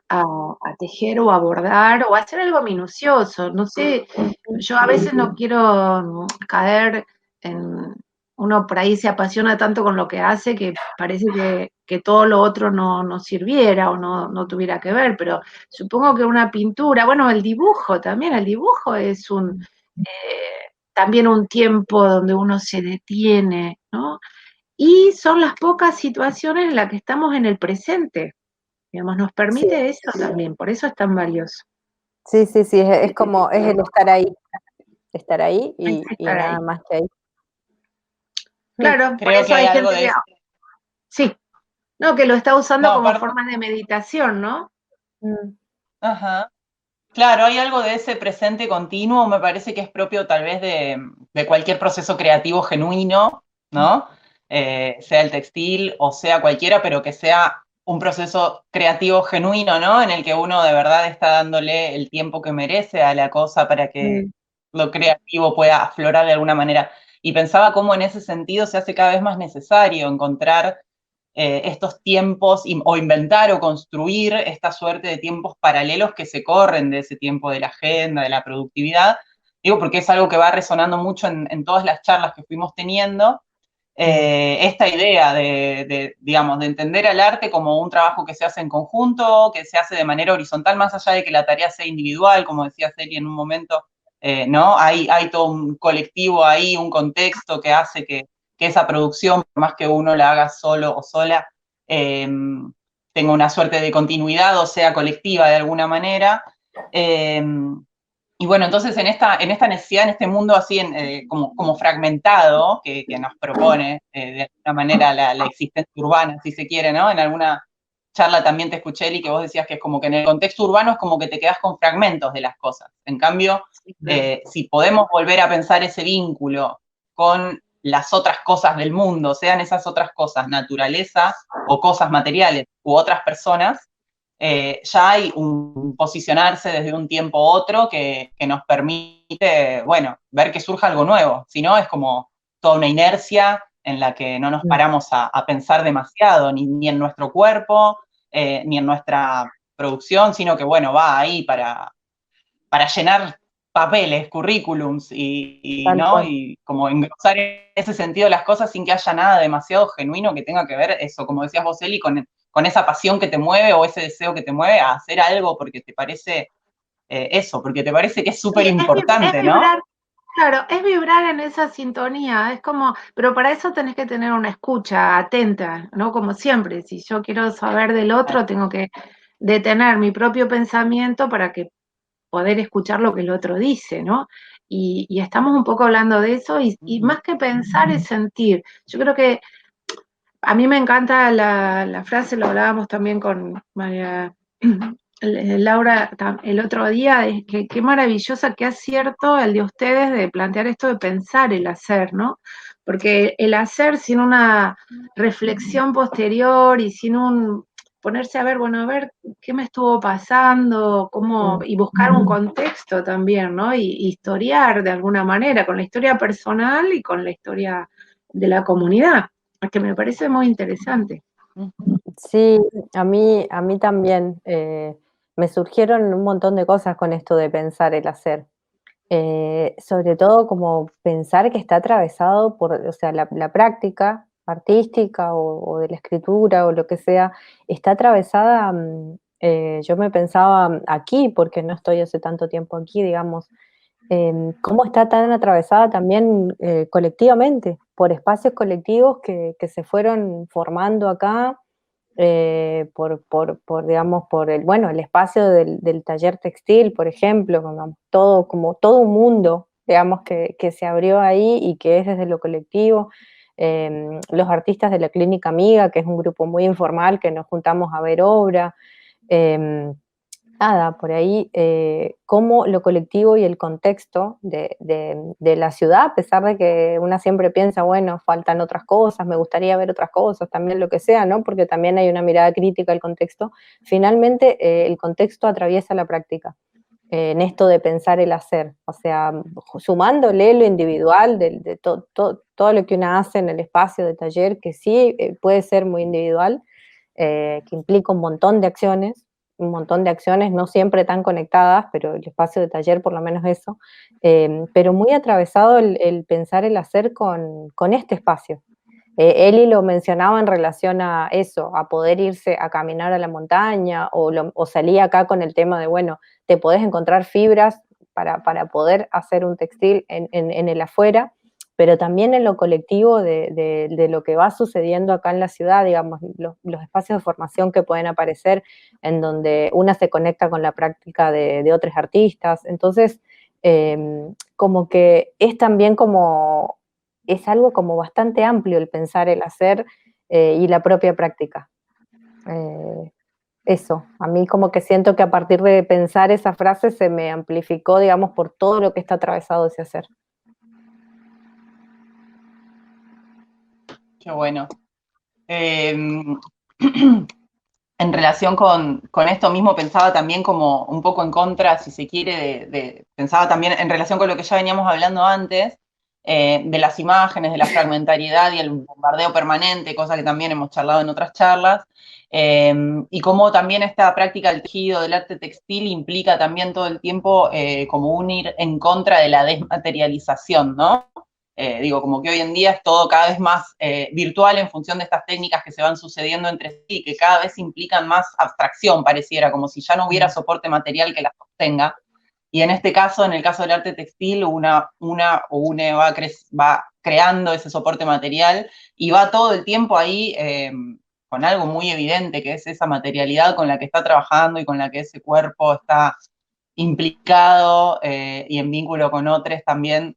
a tejer o a bordar o a hacer algo minucioso. No sé, yo a veces no quiero caer en, uno por ahí se apasiona tanto con lo que hace que parece que todo lo otro no sirviera o no tuviera que ver, pero supongo que una pintura, bueno, el dibujo también, el dibujo es también un tiempo donde uno se detiene, ¿no? Y son las pocas situaciones en las que estamos en el presente. Digamos, nos permite eso también, por eso es tan valioso. Sí, es como, es el estar ahí y Estar nada ahí. más que ahí. Claro, por Creo eso que hay hay algo gente de que, eso. sí, no, que lo está usando No, como aparte, forma de meditación, ¿no? ajá. Claro, hay algo de ese presente continuo, me parece que es propio tal vez de cualquier proceso creativo genuino, ¿no? Sea el textil o sea cualquiera, pero que sea un proceso creativo genuino, ¿no? En el que uno de verdad está dándole el tiempo que merece a la cosa para que lo creativo pueda aflorar de alguna manera. Y pensaba cómo en ese sentido se hace cada vez más necesario encontrar estos tiempos o inventar o construir esta suerte de tiempos paralelos que se corren de ese tiempo de la agenda, de la productividad. Digo, porque es algo que va resonando mucho en todas las charlas que fuimos teniendo, esta idea digamos, de entender al arte como un trabajo que se hace en conjunto, que se hace de manera horizontal, más allá de que la tarea sea individual, como decía Celi en un momento, ¿no? Hay todo un colectivo ahí, un contexto que hace que esa producción, por más que uno la haga solo o sola, tenga una suerte de continuidad o sea colectiva de alguna manera. Y bueno, entonces en esta necesidad, en este mundo así como fragmentado que nos propone de alguna manera la existencia urbana, si se quiere, ¿no? En alguna charla también te escuché, Eli, que vos decías que es como que en el contexto urbano es como que te quedás con fragmentos de las cosas. En cambio, si podemos volver a pensar ese vínculo con las otras cosas del mundo, sean esas otras cosas naturaleza o cosas materiales u otras personas, ya hay un posicionarse desde un tiempo a otro que nos permite, bueno, ver que surja algo nuevo. Si no, es como toda una inercia en la que no nos paramos a pensar demasiado, ni en nuestro cuerpo, ni en nuestra producción, sino que, bueno, va ahí para llenar papeles, currículums ¿no? Y como engrosar en ese sentido las cosas sin que haya nada demasiado genuino que tenga que ver eso, como decías vos, Eli, con esa pasión que te mueve o ese deseo que te mueve a hacer algo porque te parece eso, porque te parece que es súper importante, ¿no? Claro, es vibrar en esa sintonía, es como, pero para eso tenés que tener una escucha atenta, ¿no? Como siempre, si yo quiero saber del otro, tengo que detener mi propio pensamiento para que poder escuchar lo que el otro dice, ¿no? Y estamos un poco hablando de eso, y más que pensar es sentir. Yo creo que a mí me encanta la frase, lo hablábamos también con María Laura el otro día, es que qué maravillosa, qué acierto el de ustedes de plantear esto de pensar el hacer, ¿no? Porque el hacer sin una reflexión posterior y sin ponerse a ver, bueno, a ver qué me estuvo pasando, cómo, y buscar un contexto también, ¿no? Y historiar de alguna manera, con la historia personal y con la historia de la comunidad, que me parece muy interesante. Sí, a mí también. me surgieron un montón de cosas con esto de pensar el hacer. Sobre todo como pensar que está atravesado por, o sea, la práctica artística o de la escritura o lo que sea, está atravesada, yo me pensaba aquí, porque no estoy hace tanto tiempo aquí, digamos, cómo está tan atravesada también colectivamente, por espacios colectivos que se fueron formando acá, digamos, por el, bueno, el espacio del taller textil, por ejemplo, como todo un mundo, digamos, que se abrió ahí y que es desde lo colectivo. Los artistas de la Clínica Amiga, que es un grupo muy informal que nos juntamos a ver obra. Nada, por ahí, cómo lo colectivo y el contexto de la ciudad, a pesar de que una siempre piensa, bueno, faltan otras cosas, me gustaría ver otras cosas, también lo que sea, ¿no? Porque también hay una mirada crítica al contexto. Finalmente, el contexto atraviesa la práctica, en esto de pensar el hacer, o sea, sumándole lo individual todo lo que una hace en el espacio de taller, que sí puede ser muy individual, que implica un montón de acciones, no siempre tan conectadas, pero el espacio de taller por lo menos eso, pero muy atravesado el pensar el hacer con este espacio. Eli lo mencionaba en relación a eso, a poder irse a caminar a la montaña, o salía acá con el tema de, bueno, te podés encontrar fibras para poder hacer un textil en el afuera, pero también en lo colectivo de lo que va sucediendo acá en la ciudad, digamos, los espacios de formación que pueden aparecer, en donde una se conecta con la práctica de otros artistas. Entonces, como que es también como, es algo como bastante amplio el pensar, el hacer y la propia práctica. Eso, a mí como que siento que a partir de pensar esa frase se me amplificó, digamos, por todo lo que está atravesado ese hacer. Qué bueno. En relación con esto mismo, pensaba también como un poco en contra, si se quiere, pensaba también en relación con lo que ya veníamos hablando antes, de las imágenes, de la fragmentariedad y el bombardeo permanente, cosa que también hemos charlado en otras charlas, y cómo también esta práctica del tejido, del arte textil, implica también todo el tiempo como un ir en contra de la desmaterialización, ¿no? Digo, como que hoy en día es todo cada vez más virtual en función de estas técnicas que se van sucediendo entre sí, que cada vez implican más abstracción, pareciera, como si ya no hubiera soporte material que las sostenga. Y en este caso, en el caso del arte textil, una va creando ese soporte material y va todo el tiempo ahí con algo muy evidente, que es esa materialidad con la que está trabajando y con la que ese cuerpo está implicado y en vínculo con otros también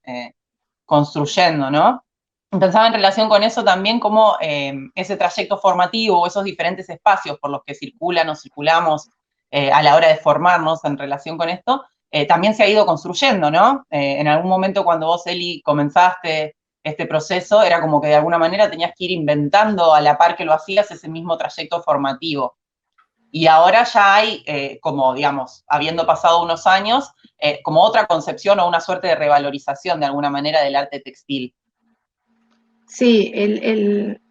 construyendo, ¿no? Pensaba en relación con eso también como ese trayecto formativo o esos diferentes espacios por los que circulan o circulamos a la hora de formarnos en relación con esto, también se ha ido construyendo, ¿no? En algún momento cuando vos, Eli, comenzaste este proceso, era como que de alguna manera tenías que ir inventando a la par que lo hacías ese mismo trayecto formativo. Y ahora ya hay, como digamos, habiendo pasado unos años, como otra concepción o una suerte de revalorización de alguna manera del arte textil. Sí,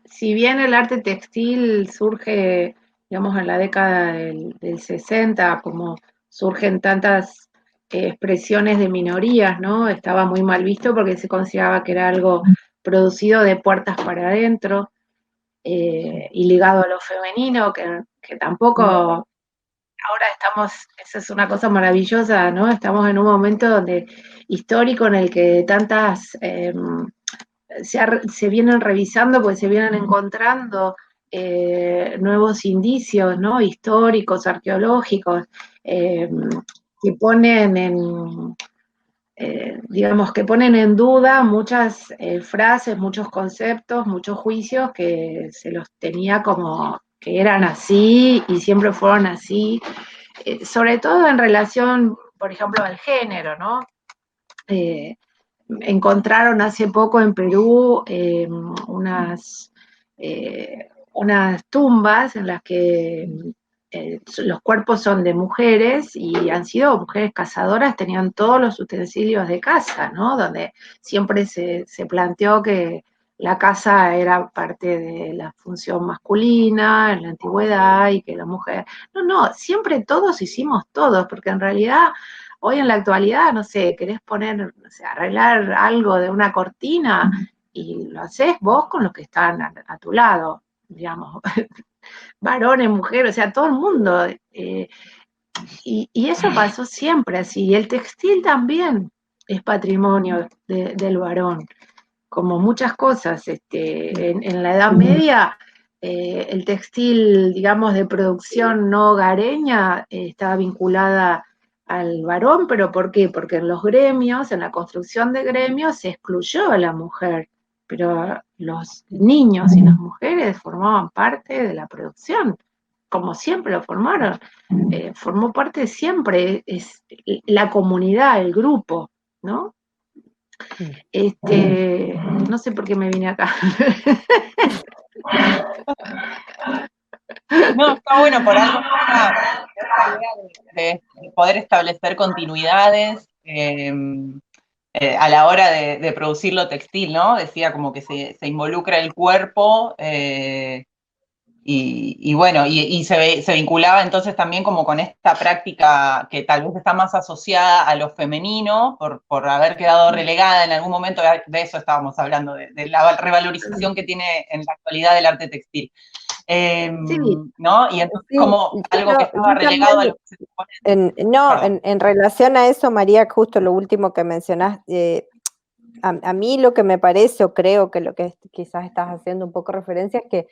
si bien el arte textil surge, digamos, en la década del 60, como surgen tantas expresiones de minorías, ¿no? Estaba muy mal visto porque se consideraba que era algo producido de puertas para adentro y ligado a lo femenino, que tampoco, ahora estamos, esa es una cosa maravillosa, ¿no? Estamos en un momento histórico en el que tantas se vienen revisando, pues se vienen encontrando nuevos indicios, ¿no? Históricos, arqueológicos, que ponen digamos, que ponen en duda muchas frases, muchos conceptos, muchos juicios que se los tenía como que eran así y siempre fueron así, sobre todo en relación, por ejemplo, al género, ¿no? Encontraron hace poco en Perú unas tumbas en las que los cuerpos son de mujeres y han sido mujeres cazadoras, tenían todos los utensilios de caza, ¿no? Donde siempre se planteó que la casa era parte de la función masculina en la antigüedad y que la mujer... No, siempre todos hicimos todos, porque en realidad hoy en la actualidad, no sé, querés poner, no sé, arreglar algo de una cortina y lo haces vos con los que están a tu lado, digamos, varones, mujeres, o sea, todo el mundo. Y eso pasó siempre así. Y el textil también es patrimonio del varón, como muchas cosas. En la Edad Media, el textil, digamos, de producción no hogareña estaba vinculada al varón, pero ¿por qué? Porque en los gremios, en la construcción de gremios, se excluyó a la mujer, pero los niños y las mujeres formaban parte de la producción, como siempre lo formaron. Formó parte siempre, es la comunidad, el grupo, ¿no? No sé por qué me vine acá. No, está bueno, por algo esta idea de poder establecer continuidades a la hora de producir lo textil, ¿no? Decía como que se involucra el cuerpo y bueno, y se vinculaba entonces también como con esta práctica que tal vez está más asociada a lo femenino, por haber quedado relegada en algún momento, de eso estábamos hablando, de la revalorización que tiene en la actualidad el arte textil. Sí, ¿No? Y entonces Sí, como algo que estaba relegado a lo que se supone. en relación a eso, María, justo lo último que mencionás, a mí lo que me parece, o creo que lo que quizás estás haciendo un poco referencia, es que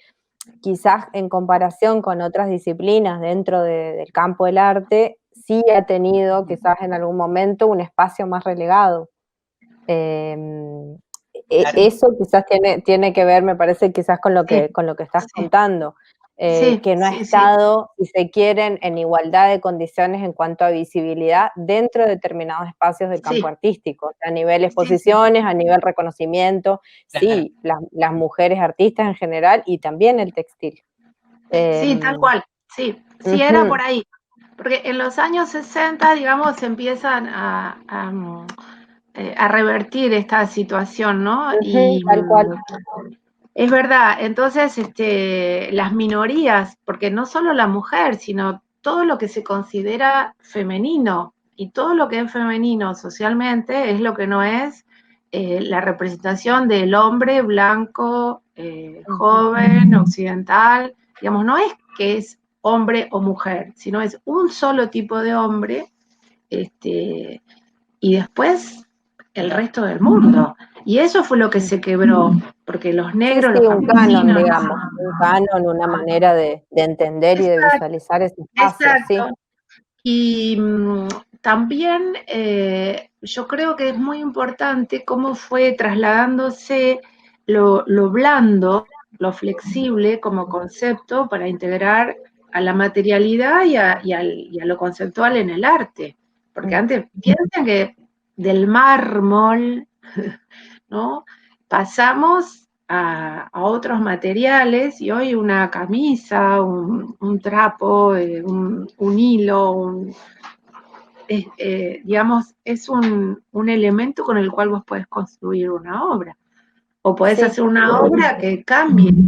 quizás en comparación con otras disciplinas dentro del campo del arte, sí ha tenido quizás en algún momento un espacio más relegado. Claro. Eso quizás tiene que ver, me parece, quizás con lo que estás contando, que no ha estado, si se quieren, en igualdad de condiciones en cuanto a visibilidad dentro de determinados espacios del campo artístico, a nivel exposiciones, a nivel reconocimiento, sí, las mujeres artistas en general y también el textil. Sí, tal cual, sí, era por ahí. Porque en los años 60, digamos, se empiezan a revertir esta situación, ¿no? Y tal cual. es verdad, entonces las minorías, porque no solo la mujer, sino todo lo que se considera femenino, y todo lo que es femenino socialmente es lo que no es la representación del hombre blanco, joven, occidental, digamos, no es que es hombre o mujer, sino es un solo tipo de hombre, y después el resto del mundo. Y eso fue lo que se quebró, porque los negros, sí, los un canon, campesinos... digamos, un canon, una manera de entender y de visualizar ese espacio, exacto. Y también yo creo que es muy importante cómo fue trasladándose lo blando, lo flexible como concepto para integrar a la materialidad y a lo conceptual en el arte. Porque antes, piensen que del mármol, ¿no? Pasamos a otros materiales y hoy una camisa, un trapo, un hilo, digamos, es un elemento con el cual vos podés construir una obra. O podés hacer una obra que cambie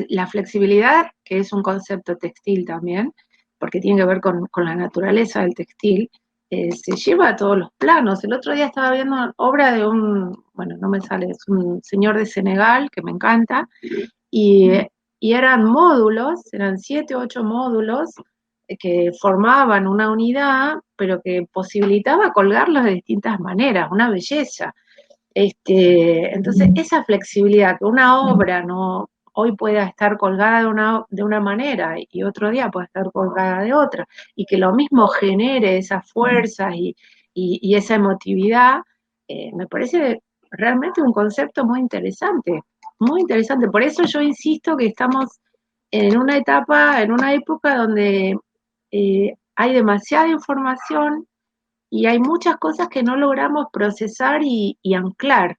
la flexibilidad, que es un concepto textil también, porque tiene que ver con la naturaleza del textil, se lleva a todos los planos. El otro día estaba viendo una obra de bueno, no me sale, es un señor de Senegal que me encanta, y eran módulos, eran 7 u 8 módulos que formaban una unidad, pero que posibilitaba colgarlos de distintas maneras, una belleza. Entonces, esa flexibilidad, que una obra no hoy pueda estar colgada de una manera y otro día puede estar colgada de otra, y que lo mismo genere esas fuerzas y esa emotividad, me parece realmente un concepto muy interesante, muy interesante. Por eso yo insisto que estamos en una etapa, en una época donde hay demasiada información y hay muchas cosas que no logramos procesar y anclar,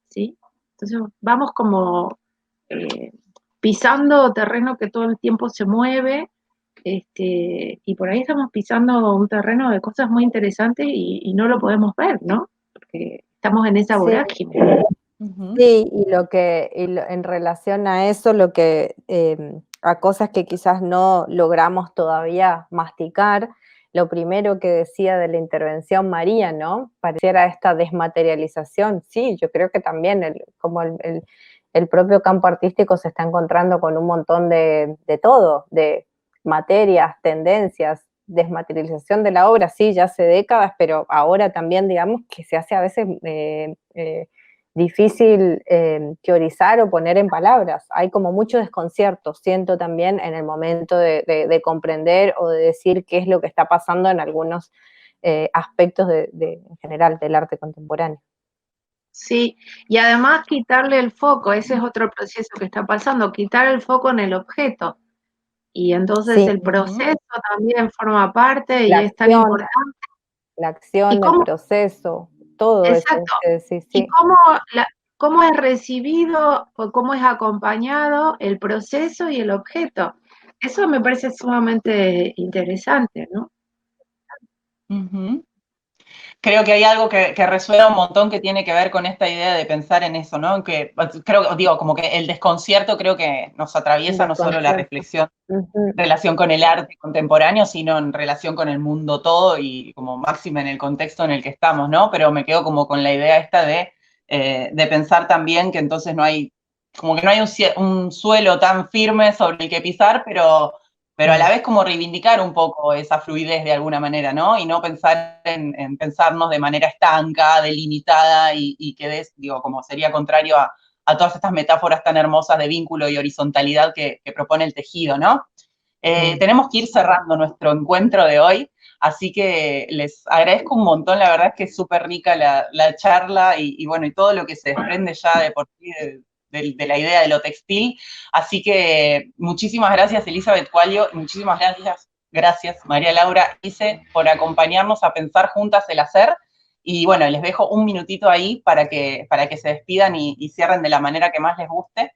¿sí? Entonces vamos como pisando terreno que todo el tiempo se mueve, y por ahí estamos pisando un terreno de cosas muy interesantes y no lo podemos ver, ¿no? Porque estamos en esa Sí. vorágine. Sí, en relación a eso, a cosas que quizás no logramos todavía masticar, lo primero que decía de la intervención María, ¿no? Pareciera esta desmaterialización. Sí, yo creo que también el propio campo artístico se está encontrando con un montón de todo, de materias, tendencias, desmaterialización de la obra, sí, ya hace décadas, pero ahora también, digamos, que se hace a veces difícil teorizar o poner en palabras. Hay como mucho desconcierto, siento también en el momento de comprender o de decir qué es lo que está pasando en algunos aspectos en general del arte contemporáneo. Sí, y además quitarle el foco, ese es otro proceso que está pasando, quitar el foco en el objeto. Y entonces Sí, el proceso también forma parte la y es tan acción, importante. la ¿Y acción, el cómo? proceso, todo eso Exacto. que decís, ¿Y sí. cómo es recibido o cómo es acompañado el proceso y el objeto? Eso me parece sumamente interesante, ¿no? Ujú. Creo que hay algo que resuena un montón que tiene que ver con esta idea de pensar en eso, ¿no? Que creo, digo, como que el desconcierto creo que nos Un atraviesa no solo la desconcierto. reflexión Ujú. en relación con el arte contemporáneo, sino en relación con el mundo todo y como máxima en el contexto en el que estamos, ¿no? Pero me quedo como con la idea esta de pensar también que entonces no hay, como que no hay un suelo tan firme sobre el que pisar, pero a la vez como reivindicar un poco esa fluidez de alguna manera, ¿no? Y no pensar en pensarnos de manera estanca, delimitada y que digo, como sería contrario a todas estas metáforas tan hermosas de vínculo y horizontalidad que propone el tejido, ¿no? Tenemos que ir cerrando nuestro encuentro de hoy, así que les agradezco un montón, la verdad es que es súper rica la charla y bueno, y todo lo que se desprende ya de por sí de la idea de lo textil, así que muchísimas gracias Elizabeth Cualio y muchísimas gracias María Laura Ise por acompañarnos a pensar juntas el hacer y bueno, les dejo un minutito ahí para que se despidan y cierren de la manera que más les guste.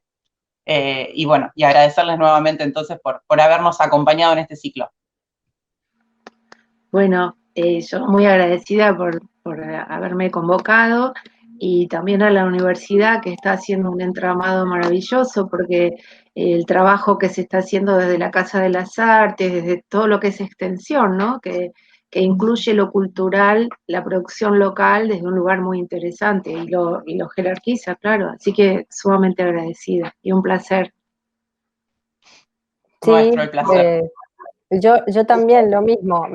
Y bueno, y agradecerles nuevamente entonces por habernos acompañado en este ciclo. Bueno, yo muy agradecida por haberme convocado y también a la universidad que está haciendo un entramado maravilloso porque el trabajo que se está haciendo desde la Casa de las Artes, desde todo lo que es extensión, ¿no? Que incluye lo cultural, la producción local desde un lugar muy interesante y lo jerarquiza, claro. Así que sumamente agradecida y un placer. Sí, Nuestro el placer. yo también lo mismo,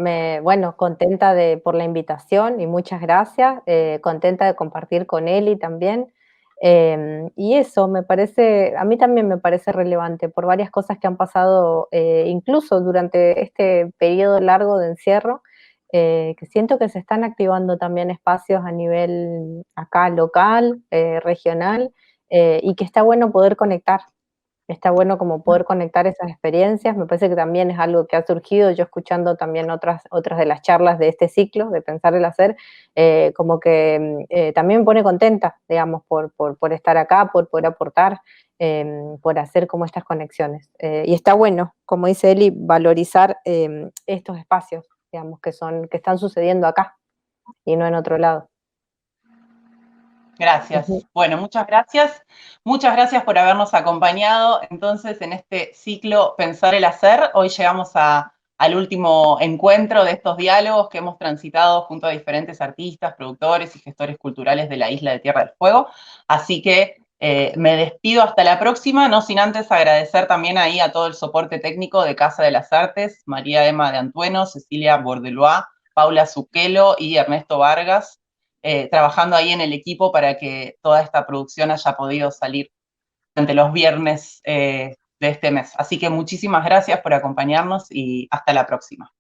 bueno, contenta por la invitación y muchas gracias, contenta de compartir con Eli también. Y eso me parece, a mí también me parece relevante por varias cosas que han pasado, incluso durante este periodo largo de encierro, que siento que se están activando también espacios a nivel acá local, regional, y que está bueno poder conectar. Está bueno como poder conectar esas experiencias, me parece que también es algo que ha surgido, yo escuchando también otras de las charlas de este ciclo, de Pensar el Hacer, como que también me pone contenta, digamos, por estar acá, por poder aportar, por hacer como estas conexiones. Y está bueno, como dice Eli, valorizar estos espacios, digamos, que están sucediendo acá y no en otro lado. Gracias. Ujú. Bueno, muchas gracias. Muchas gracias por habernos acompañado entonces en este ciclo Pensar el Hacer. Hoy llegamos al último encuentro de estos diálogos que hemos transitado junto a diferentes artistas, productores y gestores culturales de la isla de Tierra del Fuego. Así que me despido hasta la próxima, no sin antes agradecer también ahí a todo el soporte técnico de Casa de las Artes, María Emma de Antueno, Cecilia Bordelois, Paula Zucchello y Ernesto Vargas, trabajando ahí en el equipo para que toda esta producción haya podido salir durante los viernes de este mes. Así que muchísimas gracias por acompañarnos y hasta la próxima.